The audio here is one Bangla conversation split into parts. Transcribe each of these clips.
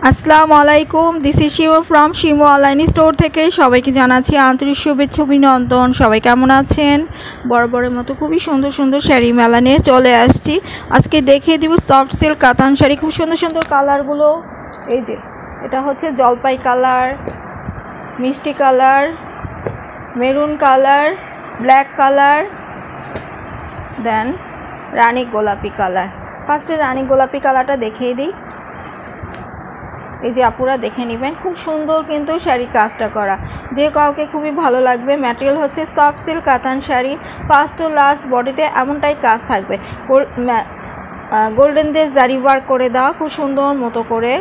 আসসালামু আলাইকুম, this is Shimu from Shimu online store থেকে সবাইকে জানাচ্ছি আন্তরিক শুভেচ্ছা অভিনন্দন। সবাই কেমন আছেন? বরাবরের মতো খুবই সুন্দর সুন্দর শাড়ি মেলা নিয়ে চলে আসছি। আজকে দেখিয়ে দিব সফট সিল্ক কাতান শাড়ি, খুব সুন্দর সুন্দর কালারগুলো। এই যে এটা হচ্ছে জলপাই কালার, মিষ্টি colour, maroon colour, black colour, then রানী গোলাপি কালার। ফার্স্টে রানী গোলাপি কালারটা দেখিয়ে দিই। এই যে আপুরা দেখে নেবেন, খুব সুন্দর কিন্তু শাড়ি কাজটা করা, যে কাউকে খুবই ভালো লাগবে। ম্যাটেরিয়াল হচ্ছে সফট সিল্ক কাতান শাড়ি, ফার্স্ট টু লাস্ট বডিতে এমনটাই কাজ থাকবে। গোল্ডেন দিয়ে জারি ওয়ার্ক করে দেওয়া, খুব সুন্দর মতো করে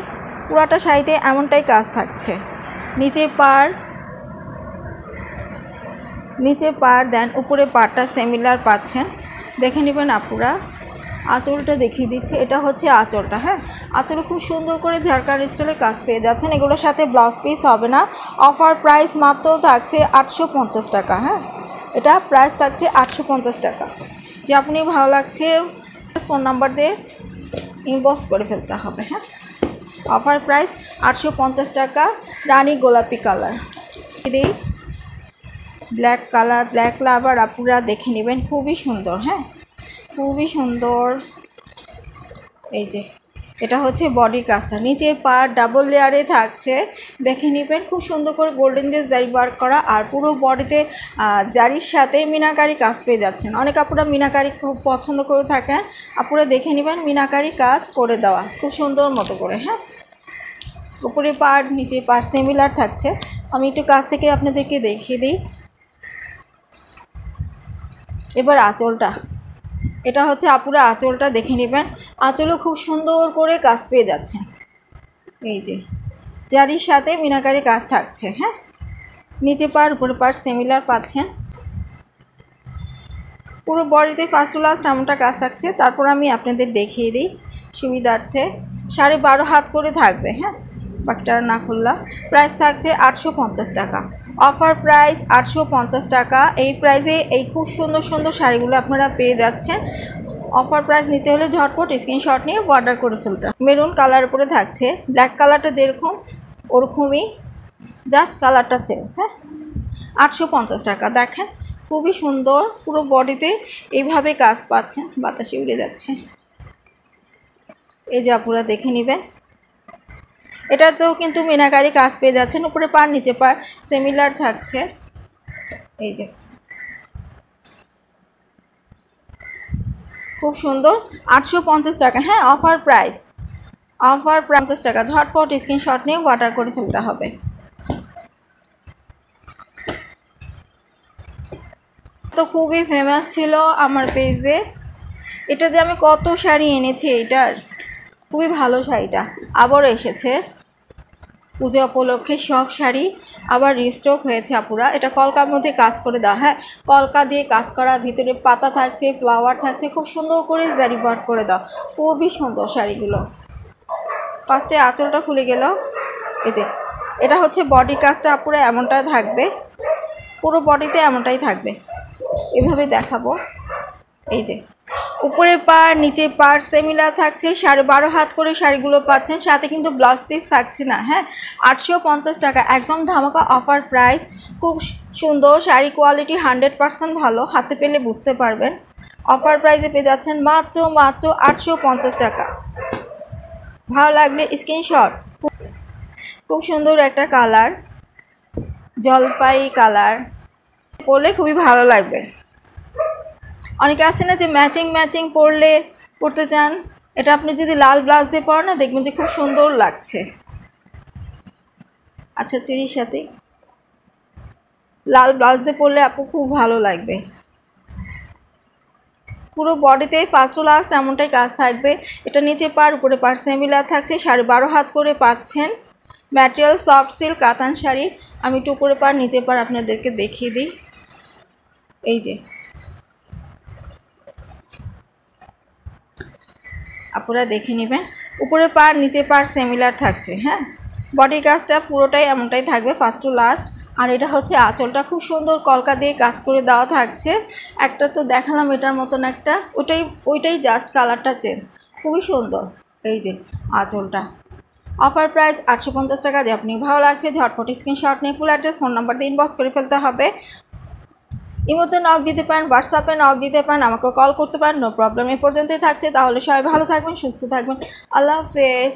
পুরাটা শাড়িতে এমনটাই কাজ থাকছে। নিচে পার দেন উপরে পারটা সিমিলার পাচ্ছেন, দেখে নেবেন আপুরা। আঁচলটা দেখিয়ে দিচ্ছি, এটা হচ্ছে আঁচলটা। হ্যাঁ, আঁচলে খুব সুন্দর করে ঝাড়কার স্টাইলে কাজ পেয়ে যাচ্ছেন। এগুলোর সাথে ব্লাউজ পিস হবে না। অফার প্রাইস মাত্র থাকছে 850 টাকা। হ্যাঁ, এটা প্রাইস থাকছে 850 টাকা। যে আপনি ভালো লাগছে ফোন নাম্বার দিয়ে ইনবক্স করে ফেলতে হবে। হ্যাঁ, অফার প্রাইস 850 টাকা। রানী গোলাপি কালার, দিই ব্ল্যাক কালার, ব্ল্যাক লাভার আপুরা দেখে নেবেন, খুবই সুন্দর। হ্যাঁ, খুবই সুন্দর। এই যে এটা হচ্ছে বডি কাজটা, নিচে পার ডাবল লেয়ারে থাকছে, দেখে নেবেন। খুব সুন্দর করে গোল্ডেন দিয়ে জারি ওয়ার্ক করা, আর পুরো বডিতে জারির সাথে মিনাকারি কাজ পেয়ে যাচ্ছেন। অনেক আপুরা মিনাকারি খুব পছন্দ করে থাকেন, আপুরা দেখে নেবেন মিনাকারি কাজ করে দেওয়া খুব সুন্দর মতো করে। হ্যাঁ, উপরে পার নিচে পার সিমিলার থাকছে। আমি একটু কাছ থেকে আপনাদেরকে দেখিয়ে দিই। এবার আঁচলটা, এটা হচ্ছে আপুরা আঁচলটা দেখে নেবেন। আঁচলও খুব সুন্দর করে কাজ পেয়ে যাচ্ছেন। এই যে জারির সাথে মিনাকারি কাজ থাকছে। হ্যাঁ, নিচে পার উপরে পার সিমিলার পাচ্ছেন। পুরো বডিতে ফার্স্ট টু লাস্ট এমনটা কাজ থাকছে। তারপর আমি আপনাদের দেখিয়ে দিই সুবিধার্থে। 12.5 হাত করে থাকবে। হ্যাঁ, বাকিটা না খুললাম। প্রাইস থাকছে 850 টাকা। অফার প্রাইস 850 টাকা। এই প্রাইসে এই খুব সুন্দর সুন্দর শাড়িগুলো আপনারা পেয়ে যাচ্ছেন। অফার প্রাইস নিতে হলে ঝটপট স্ক্রিনশট নিয়ে অর্ডার করে ফেলতে। মেরুন কালার উপরে থাকছে, ব্ল্যাক কালারটা যেরকম ওরকমই, জাস্ট কালারটা চেঞ্জ। হ্যাঁ, 850 টাকা। দেখেন খুবই সুন্দর, পুরো বডিতে এইভাবে কাজ পাচ্ছেন, বাতাসে উড়ে যাচ্ছে। এই যে আপুরা দেখে নেবেন, এটাতেও কিন্তু মিনাকারি কাজ পেয়ে যাচ্ছেন। উপরে পার নিচে পার সিমিলার থাকছে। এই যে খুব সুন্দর, 850 টাকা। হ্যাঁ, অফার প্রাইস 50 টাকা। ঝটপট স্ক্রিনশট নিয়ে অর্ডার করে ফেলতে হবে। তো খুবই ফেমাস ছিল আমার পেজে। এটা যে আমি কত শাড়ি এনেছি, এটার খুবই ভালো শাড়িটা আবারও এসেছে পুজো উপলক্ষে। সব শাড়ি আবার রিস্টক হয়েছে আপুরা। এটা কলকার মধ্যে কাজ করে দেওয়া। হ্যাঁ, কলকা দিয়ে কাজ করা, ভিতরে পাতা থাকছে, ফ্লাওয়ার থাকছে, খুব সুন্দর করে জারি ওয়ার্ক করে দাও, খুবই সুন্দর শাড়িগুলো। ফার্স্টে আঁচলটা খুলে গেল। এই যে এটা হচ্ছে বডি কাজটা আপুরা এমনটা থাকবে, পুরো বডিতে এমনটাই থাকবে। এভাবে দেখাবো। এই যে উপরে পার নিচে পার সিমিলার থাকছে। 12.5 হাত করে শাড়িগুলো পাচ্ছেন, সাথে কিন্তু ব্লাউজ পিস থাকছে না। হ্যাঁ, 850 টাকা, একদম ধামাকা অফার প্রাইস। খুব সুন্দর শাড়ি, কোয়ালিটি 100% ভালো, হাতে পেলে বুঝতে পারবেন। অফার প্রাইসে পেয়ে যাচ্ছেন মাত্র 850 টাকা। ভালো লাগলে স্ক্রিনশট। খুব সুন্দর একটা কালার, জলপাই কালার, পরলে খুবই ভালো লাগবে। অনেকে আছে না যে ম্যাচিং পরতে চান, এটা আপনি যদি লাল ব্লাউজ দিয়ে পরেন না, দেখবেন যে খুব সুন্দর লাগছে। আচ্ছা, চুড়ির সাথে লাল ব্লাউজ দিয়ে পরলে আপু খুব ভালো লাগবে। পুরো বডিতে ফার্স্ট টু লাস্ট এমনটাই কাজ থাকবে। এটা নিচে পার উপরে পার সিমিলার থাকছে। 12.5 হাত করে পাচ্ছেন। ম্যাটেরিয়াল সফট সিল্ক কাতান শাড়ি। আমি একটু উপরে পার নিচে পার আপনাদেরকে দেখিয়ে দিই। এই যে আপনারা দেখে নেবেন, উপরে পার নিচে পার সিমিলার থাকছে। হ্যাঁ, বডি কাজটা পুরোটাই এমনটাই থাকবে ফার্স্ট টু লাস্ট। আর এটা হচ্ছে আঁচলটা, খুব সুন্দর কলকা দিয়ে কাজ করে দেওয়া থাকছে। একটা তো দেখালাম এটার মতন একটা, ওইটাই জাস্ট কালারটা চেঞ্জ, খুবই সুন্দর। এই যে আঁচলটা, অফার প্রাইস 850 টাকা। যে আপনি ভালো লাগছে ঝটপট স্ক্রিনশট নিয়ে ফুল অ্যাড্রেস ফোন নাম্বার দিয়ে ইনবক্স করে ফেলতে হবে। ইমোতে নক দিতে পারেন, হোয়াটসঅ্যাপে নক দিতে পারেন, আমাকে কল করতে পারেন, নো প্রবলেম। এ পর্যন্তই থাকছে, তাহলে সবাই ভালো থাকবেন, সুস্থ থাকবেন। আল্লাহ হাফেজ।